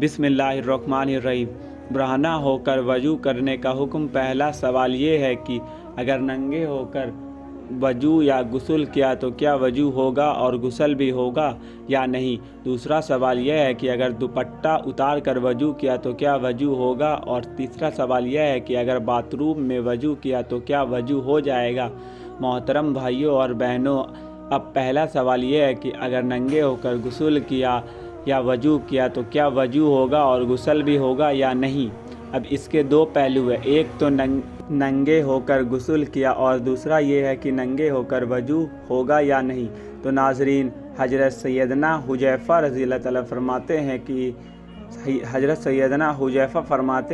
बिस्मिल्लाहिर्रहमानिर्रहीम। ब्राह्मणा होकर वजू करने का हुक्म। पहला सवाल ये है कि अगर नंगे होकर वजू या गुस्ल किया तो क्या वजू होगा और गुस्ल भी होगा या नहीं। दूसरा सवाल यह है कि अगर दुपट्टा उतार कर वजू किया तो क्या वजू होगा। और तीसरा सवाल यह है कि अगर बाथरूम में वजू किया तो क्या वजू हो जाएगा। मोहतरम भाइयों और बहनों, अब पहला सवाल यह है कि अगर नंगे होकर गुस्ल किया या वजू किया तो क्या वजू होगा और गुस्ल भी होगा या नहीं। अब इसके दो पहलू हैं, एक तो नंगे होकर गुस्ल किया और दूसरा ये है कि नंगे होकर वजू होगा या नहीं। तो नाज़रीन, हज़रत सैयदना हुज़ैफ़ा रज़ी अल्लाह तआला फरमाते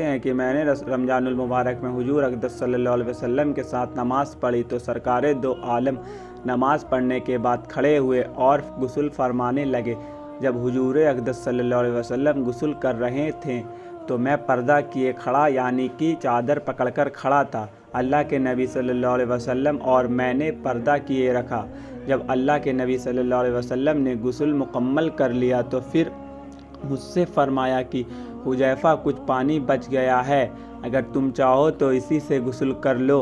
हैं कि मैंने रमज़ानुल मुबारक में हुजूर अक़दस सल्लल्लाहु अलैहि वसल्लम के साथ नमाज़ पढ़ी तो सरकारे दो आलम नमाज़ पढ़ने के बाद खड़े हुए और गुस्ल फरमाने लगे। जब हुजूर अक़दस सल्लल्लाहु अलैहि वसल्लम गुस्ल कर रहे थे तो मैं पर्दा किए खड़ा यानी कि चादर पकड़कर खड़ा था, अल्लाह के नबी सल्लल्लाहु अलैहि वसल्लम और मैंने पर्दा किए रखा। जब अल्लाह के नबी सल्लल्लाहु अलैहि वसल्लम ने गुस्ल मुकम्मल कर लिया तो फिर मुझसे फरमाया कि हुज़ैफ़ा, कुछ पानी बच गया है, अगर तुम चाहो तो इसी से गुस्ल कर लो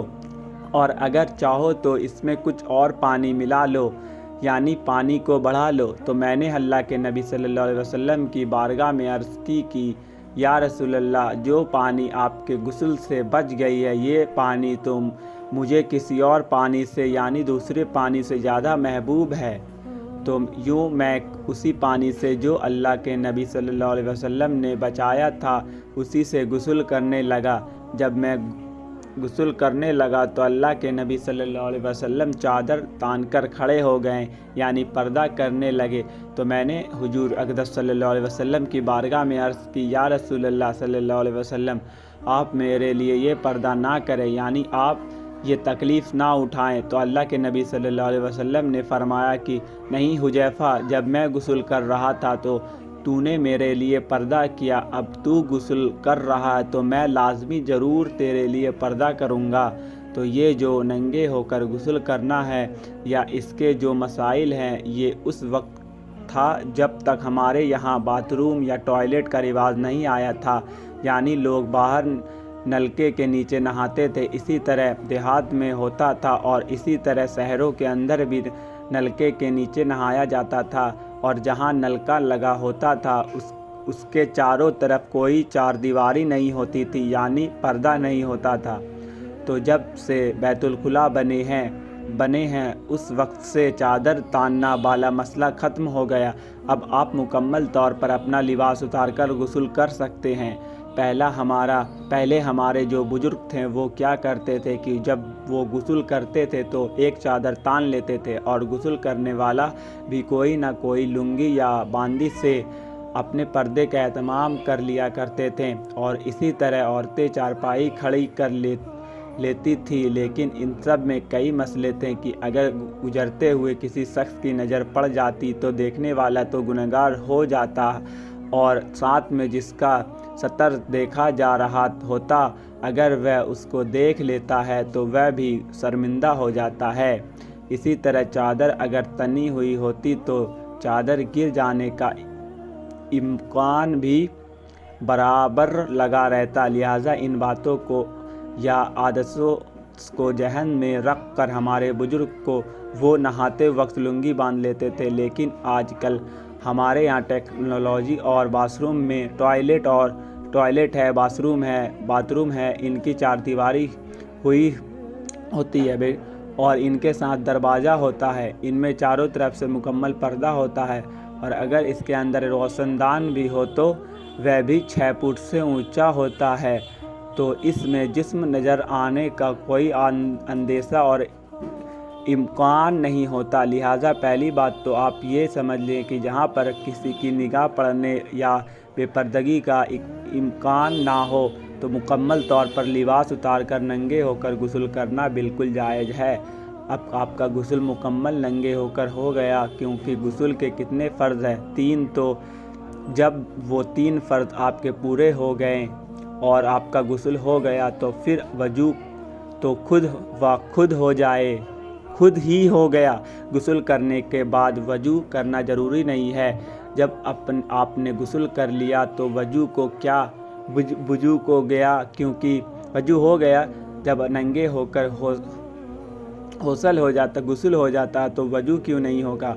और अगर चाहो तो इसमें कुछ और पानी मिला लो, यानी पानी को बढ़ा लो। तो मैंने अल्लाह के नबी सल्लल्लाहु अलैहि वसल्लम की बारगाह में अर्ज़ की कि या रसूलल्लाह, जो पानी आपके गुस्ल से बच गई है ये पानी तो मुझे किसी और पानी से यानी दूसरे पानी से ज़्यादा महबूब है। तो यूँ मैं उसी पानी से जो अल्लाह के नबी सल्लल्लाहु अलैहि वसल्लम ने बचाया था उसी से गुस्ल करने लगा। जब मैं गुस्ल करने लगा तो अल्लाह के नबी सल्लल्लाहु अलैहि वसल्लम चादर तान कर खड़े हो गए यानी पर्दा करने लगे। तो मैंने हुजूर अक़दस सल्लल्लाहु अलैहि वसल्लम की बारगाह में अर्ज़ की, या रसूलल्लाह सल्लल्लाहु अलैहि वसल्लम, आप मेरे लिए ये पर्दा ना करें, यानी आप ये तकलीफ़ ना उठाएं। तो अल्लाह के नबी सल्लल्लाहु अलैहि वसल्लम ने फरमाया कि नहीं हुज़ैफ़ा, जब मैं गुस्ल कर रहा था तो तूने मेरे लिए पर्दा किया, अब तू गुस्ल कर रहा है तो मैं लाज़मी ज़रूर तेरे लिए पर्दा करूँगा। तो ये जो नंगे होकर गुस्ल करना है या इसके जो मसाइल हैं ये उस वक्त था जब तक हमारे यहाँ बाथरूम या टॉयलेट का रिवाज नहीं आया था, यानी लोग बाहर नलके के नीचे नहाते थे। इसी तरह देहात में होता था और इसी तरह शहरों के अंदर भी नलके के नीचे नहाया जाता था और जहाँ नलका लगा होता था उसके चारों तरफ कोई चार दीवारी नहीं होती थी, यानी पर्दा नहीं होता था। तो जब से बैतुल खुला बने हैं उस वक्त से चादर तानना वाला मसला ख़त्म हो गया। अब आप मुकम्मल तौर पर अपना लिबास उतार कर गुस्ल कर सकते हैं। पहले हमारे जो बुजुर्ग थे वो क्या करते थे कि जब वो गुस्ल करते थे तो एक चादर तान लेते थे और गुस्ल करने वाला भी कोई ना कोई लुंगी या बांदी से अपने पर्दे का एहतमाम कर लिया करते थे और इसी तरह औरतें चारपाई खड़ी कर लेती थी। लेकिन इन सब में कई मसले थे कि अगर गुजरते हुए किसी शख्स की नज़र पड़ जाती तो देखने वाला तो गुनहगार हो जाता और साथ में जिसका सतर देखा जा रहा होता, अगर वह उसको देख लेता है तो वह भी शर्मिंदा हो जाता है। इसी तरह चादर अगर तनी हुई होती तो चादर गिर जाने का इम्कान भी बराबर लगा रहता। लिहाजा इन बातों को या आदतों को जहन में रख कर हमारे बुजुर्ग को वो नहाते वक्त लुंगी बांध लेते थे। लेकिन आजकल हमारे यहाँ टेक्नोलॉजी और बाथरूम में टॉयलेट है, बाथरूम है, इनकी चार दीवारी हुई होती है और इनके साथ दरवाज़ा होता है, इनमें चारों तरफ से मुकम्मल पर्दा होता है और अगर इसके अंदर रोशनदान भी हो तो वह भी 6 फुट से ऊंचा होता है। तो इसमें जिस्म नज़र आने का कोई अंदेशा और इम्कान नहीं होता। लिहाजा पहली बात तो आप ये समझ लें कि जहाँ पर किसी की निगाह पड़ने या बेपर्दगी का इम्कान ना हो तो मुकम्मल तौर पर लिबास उतार कर नंगे होकर गुस्ल करना बिल्कुल जायज़ है। अब आपका गुस्ल मुकम्मल नंगे होकर हो गया, क्योंकि गुस्ल के कितने फ़र्ज़ हैं? 3। तो जब वो 3 फ़र्ज़ आपके पूरे हो गए और आपका गुस्ल हो गया तो फिर वजू तो खुद ही हो गया। गुस्ल करने के बाद वजू करना ज़रूरी नहीं है। جب آپ نے غسل کر لیا تو وضو کو گیا، کیونکہ وضو ہو گیا۔ جب ننگے ہو کر غسل ہو جاتا تو وضو کیوں نہیں ہوگا؟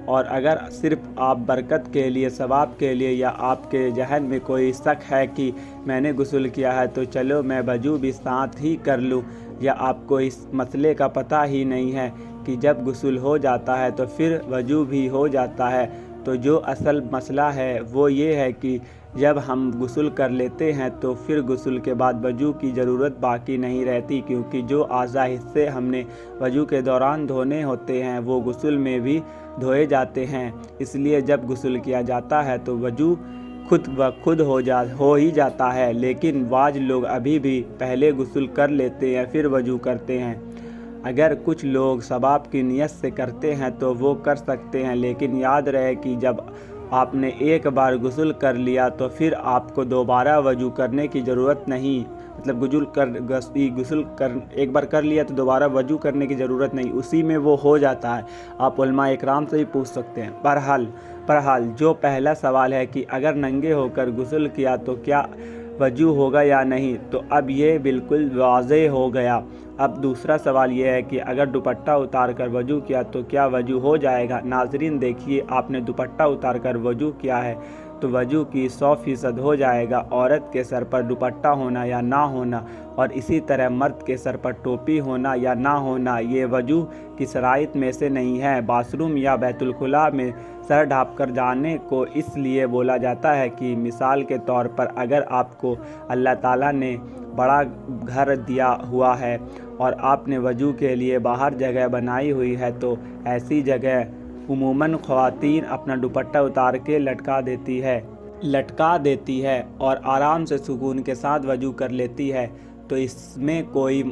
اور اگر صرف آپ برکت کے لیے، ثواب کے لیے، یا آپ کے ذہن میں کوئی شک ہے کہ میں نے غسل کیا ہے تو چلو میں وضو بھی ساتھ ہی کر لوں، یا آپ کو اس مسئلے کا پتہ ہی نہیں ہے کہ جب غسل ہو جاتا ہے تو پھر وضو بھی ہو جاتا ہے، تو جو اصل مسئلہ ہے وہ یہ ہے کہ جب ہم غسل کر لیتے ہیں تو پھر غسل کے بعد وضو کی ضرورت باقی نہیں رہتی، کیونکہ جو اعضاء حصے ہم نے وضو کے دوران دھونے ہوتے ہیں وہ غسل میں بھی دھوئے جاتے ہیں۔ اس لیے جب غسل کیا جاتا ہے تو وضو خود بخود ہو ہی جاتا ہے، لیکن بعض لوگ ابھی بھی پہلے غسل کر لیتے ہیں پھر وضو کرتے ہیں۔ اگر کچھ لوگ ثواب کی نیت سے کرتے ہیں تو وہ کر سکتے ہیں، لیکن یاد رہے کہ جب آپ نے ایک بار غسل کر لیا تو پھر آپ کو دوبارہ وضو کرنے کی ضرورت نہیں، مطلب ایک بار کر لیا تو دوبارہ وضو کرنے کی ضرورت نہیں، اسی میں وہ ہو جاتا ہے۔ آپ علماء اکرام سے بھی پوچھ سکتے ہیں۔ بہرحال جو پہلا سوال ہے کہ اگر ننگے ہو کر غسل کیا تو کیا وضو ہوگا یا نہیں، تو اب یہ بالکل واضح ہو گیا۔ اب دوسرا سوال یہ ہے کہ اگر دوپٹہ اتار کر وضو کیا تو کیا وضو ہو جائے گا؟ ناظرین دیکھیے، آپ نے دوپٹہ اتار کر وضو کیا ہے تو وضو کی 100% ہو جائے گا۔ عورت کے سر پر دوپٹہ ہونا یا نہ ہونا، اور اسی طرح مرد کے سر پر ٹوپی ہونا یا نہ ہونا، یہ وضو کی شرائط میں سے نہیں ہے۔ باتھ روم یا بیت الخلاء میں سر ڈھانپ کر جانے کو اس لیے بولا جاتا ہے کہ مثال کے طور پر اگر آپ کو اللہ تعالیٰ نے بڑا گھر دیا ہوا ہے اور آپ نے وضو کے لیے باہر جگہ بنائی ہوئی ہے تو ایسی جگہ عموماً خواتین اپنا دوپٹہ اتار کے لٹکا دیتی ہے اور آرام سے سکون کے ساتھ وضو کر لیتی ہے، تو اس میں کوئی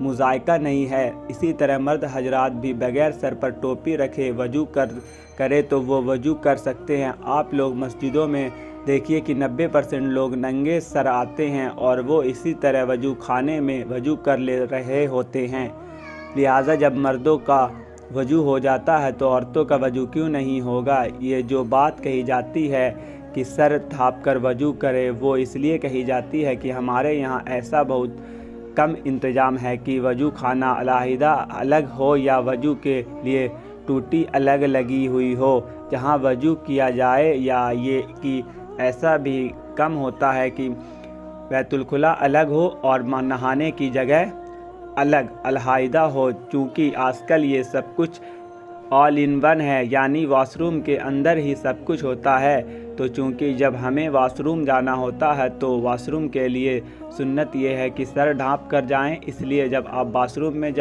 مذائقہ نہیں ہے۔ اسی طرح مرد حضرات بھی بغیر سر پر ٹوپی رکھے وضو کرے تو وہ وضو کر سکتے ہیں۔ آپ لوگ مسجدوں میں دیکھیے کہ 90% لوگ ننگے سر آتے ہیں اور وہ اسی طرح وضو خانے میں وضو کر لے رہے ہوتے ہیں۔ لہٰذا جب مردوں کا وضو ہو جاتا ہے تو عورتوں کا وضو کیوں نہیں ہوگا؟ یہ جو بات کہی جاتی ہے کہ سر ڈھانپ کر وضو کرے، وہ اس لیے کہی جاتی ہے کہ ہمارے یہاں ایسا بہت کم انتظام ہے کہ وضو خانہ علیحدہ الگ ہو یا وضو کے لیے ٹوٹی الگ لگی ہوئی ہو جہاں وضو کیا جائے، یا یہ کہ ایسا بھی کم ہوتا ہے کہ بیت الخلاء الگ ہو اور نہانے کی جگہ الگ علیحدہ ہو۔ چونکہ آج کل یہ سب کچھ آل ان ون ہے، یعنی واش روم کے اندر ہی سب کچھ ہوتا ہے، تو چونکہ جب ہمیں واش روم جانا ہوتا ہے تو واش روم کے لیے سنت یہ ہے کہ سر ڈھانپ کر جائیں۔ اس لیے جب آپ واش روم میں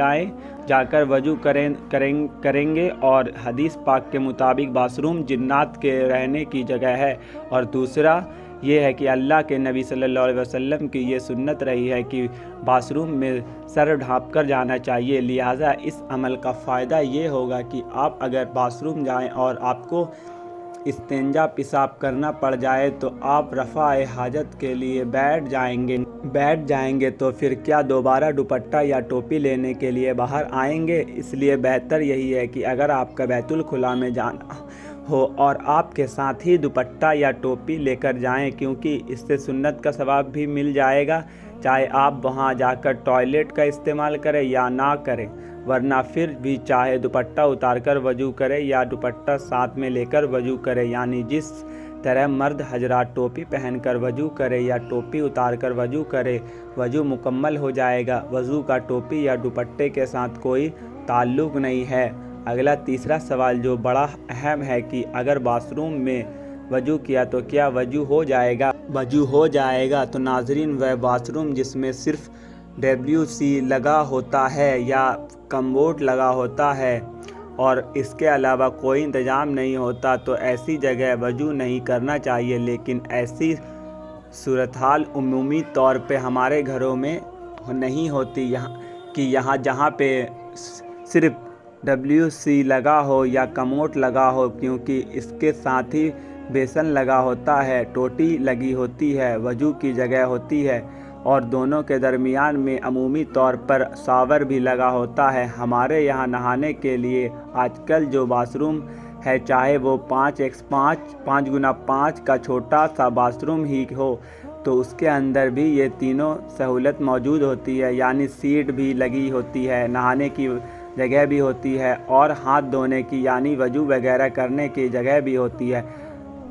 جا کر وضو کریں گے، اور حدیث پاک کے مطابق واش روم جنات کے رہنے کی جگہ ہے، اور دوسرا یہ ہے کہ اللہ کے نبی صلی اللہ علیہ وسلم کی یہ سنت رہی ہے کہ واش روم میں سر ڈھانپ کر جانا چاہیے۔ لہٰذا اس عمل کا فائدہ یہ ہوگا کہ آپ اگر واش روم جائیں اور آپ کو استنجا پیشاب کرنا پڑ جائے تو آپ رفع حاجت کے لیے بیٹھ جائیں گے تو پھر کیا دوبارہ دوپٹہ یا ٹوپی لینے کے لیے باہر آئیں گے؟ اس لیے بہتر یہی ہے کہ اگر آپ کا بیت الخلاء میں جانا ہو اور آپ کے ساتھ ہی دوپٹہ یا ٹوپی لے کر جائیں، کیونکہ اس سے سنت کا ثواب بھی مل جائے گا، چاہے آپ وہاں جا کر ٹوائلٹ کا استعمال کریں یا نہ کریں، ورنہ پھر بھی چاہے دوپٹہ اتار کر وضو کرے یا دوپٹہ ساتھ میں لے کر وضو کرے، یعنی جس طرح مرد حضرات ٹوپی پہن کر وضو کرے یا ٹوپی اتار کر وضو کرے، وضو مکمل ہو جائے گا۔ وضو کا ٹوپی یا دوپٹے کے ساتھ کوئی تعلق نہیں ہے۔ اگلا تیسرا سوال جو بڑا اہم ہے کہ اگر واش روم میں وضو کیا تو کیا وضو ہو جائے گا؟ تو ناظرین، وہ واش روم جس میں صرف WC لگا ہوتا ہے یا کموڈ لگا ہوتا ہے اور اس کے علاوہ کوئی انتظام نہیں ہوتا تو ایسی جگہ وضو نہیں کرنا چاہیے، لیکن ایسی صورتحال عمومی طور پہ ہمارے گھروں میں نہیں ہوتی جہاں پہ صرف WC لگا ہو یا کموڈ لگا ہو، کیونکہ اس کے ساتھ ہی بیسن لگا ہوتا ہے، ٹوٹی لگی ہوتی ہے، وضو کی جگہ ہوتی ہے، اور دونوں کے درمیان میں عمومی طور پر شاور بھی لگا ہوتا ہے۔ ہمارے یہاں نہانے کے لیے آج کل جو واش روم है, चाहे वो 5x5 का छोटा सा बाथरूम ही हो, तो उसके अंदर भी ये तीनों सहूलत मौजूद होती है। यानी सीट भी लगी होती है, नहाने की जगह भी होती है और हाथ धोने की यानी वजू वगैरह करने की जगह भी होती है।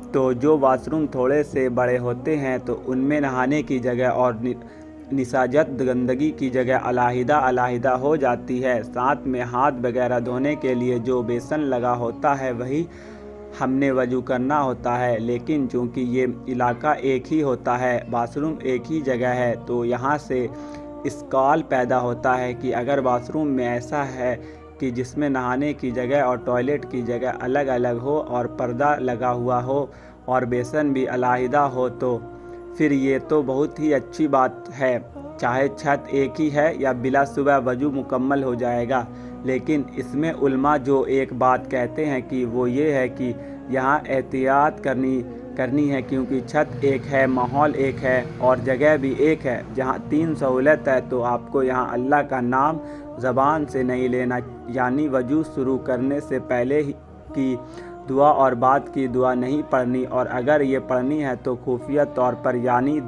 तो जो वाशरूम थोड़े से बड़े होते हैं तो उनमें नहाने की जगह और निसाजत गंदगी की जगह अलग हो जाती है। साथ में हाथ वगैरह धोने के लिए जो बेसन लगा होता है वही हमने वजू करना होता है। लेकिन चूँकि ये इलाका एक ही होता है, बाथरूम एक ही जगह है, तो यहाँ से इश्काल पैदा होता है कि अगर बाथरूम में ऐसा है कि जिसमें नहाने की जगह और टॉयलेट की जगह अलग अलग हो और पर्दा लगा हुआ हो और बेसन भी अलग हो, तो फिर ये तो बहुत ही अच्छी बात है, चाहे छत एक ही है या बिला सुबह वजू मुकम्मल हो जाएगा। लेकिन इसमें उलमा जो एक बात कहते हैं कि वो ये है कि यहाँ एहतियात करनी है, क्योंकि छत एक है, माहौल एक है और जगह भी एक है। जहाँ 3 सहूलत है तो आपको यहाँ अल्लाह का नाम ज़बान से नहीं लेना, यानी वजू शुरू करने से पहले की दुआ और बाद की दुआ नहीं पढ़नी, और अगर ये पढ़नी है तो खुफिया तौर पर यानी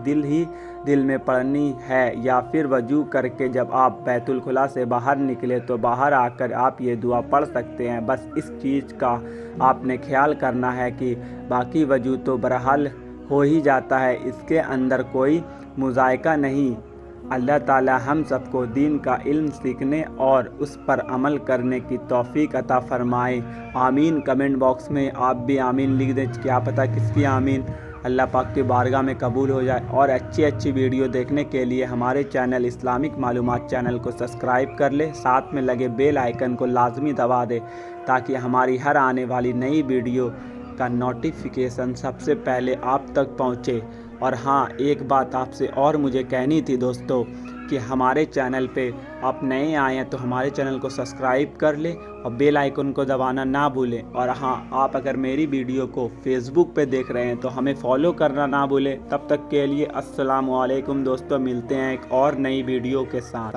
दिल में पढ़नी है, या फिर वजू करके जब आप बैतुल खुला से बाहर निकले तो बाहर आकर आप ये दुआ पढ़ सकते हैं। बस इस चीज़ का आपने ख्याल करना है कि बाकी वजू तो बहरहाल हो ही जाता है, इसके अंदर कोई मुज़ायका नहीं। अल्लाह ताला हम सबको दीन का इल्म सीखने और उस पर अमल करने की तौफीक अता फ़रमाए। आमीन। कमेंट बॉक्स में आप भी आमीन लिख दें, क्या पता किसकी आमीन अल्लाह पाक की बारगाह में कबूल हो जाए। और अच्छी वीडियो देखने के लिए हमारे चैनल इस्लामिक मालूमात चैनल को सब्सक्राइब कर ले, साथ में लगे बेल आइकन को लाजमी दबा दे ताकि हमारी हर आने वाली नई वीडियो का नोटिफिकेशन सबसे पहले आप तक पहुँचे। और हाँ, एक बात आपसे और मुझे कहनी थी दोस्तों कि हमारे चैनल पे आप नए आए हैं तो हमारे चैनल को सब्सक्राइब कर लें और बेल आइकन को दबाना ना भूलें। और हाँ, आप अगर मेरी वीडियो को फेसबुक पे देख रहे हैं तो हमें फॉलो करना ना भूलें। तब तक के लिए अस्सलाम वालेकुम दोस्तों, मिलते हैं एक और नई वीडियो के साथ।